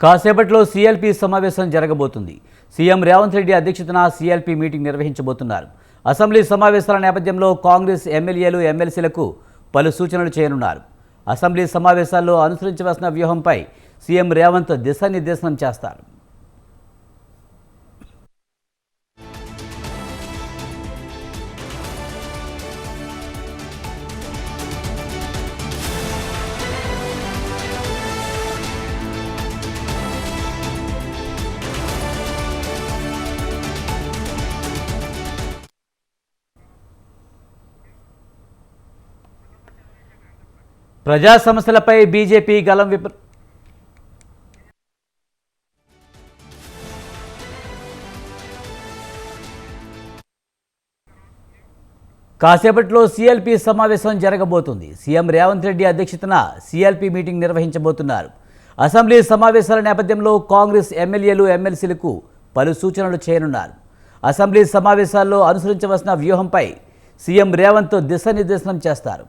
కాసేపట్లో సీఎల్పీ సమావేశం జరగబోతుంది. సీఎం రేవంత్ రెడ్డి అధ్యక్షతన సీఎల్పీ మీటింగ్ నిర్వహించబోతున్నారు. అసెంబ్లీ సమావేశాల నేపథ్యంలో కాంగ్రెస్ ఎమ్మెల్యేలు, ఎమ్మెల్సీలకు పలు సూచనలు చేయనున్నారు. అసెంబ్లీ సమావేశాల్లో అనుసరించవలసిన వ్యూహంపై సీఎం రేవంత్ దిశానిర్దేశనం చేస్తారు. ప్రజా సమస్యలపై బీజేపీ గలం కాసేపట్లో సీఎల్పీ సమావేశం జరగబోతుంది. సీఎం రేవంత్ రెడ్డి అధ్యక్షతన సీఎల్పీ మీటింగ్ నిర్వహించబోతున్నారు. అసెంబ్లీ సమావేశాల నేపథ్యంలో కాంగ్రెస్ ఎమ్మెల్యేలు, ఎమ్మెల్సీలకు పలు సూచనలు చేయనున్నారు. అసెంబ్లీ సమావేశాల్లో అనుసరించవలసిన వ్యూహంపై సీఎం రేవంత్ దిశానిర్దేశనం చేస్తారు.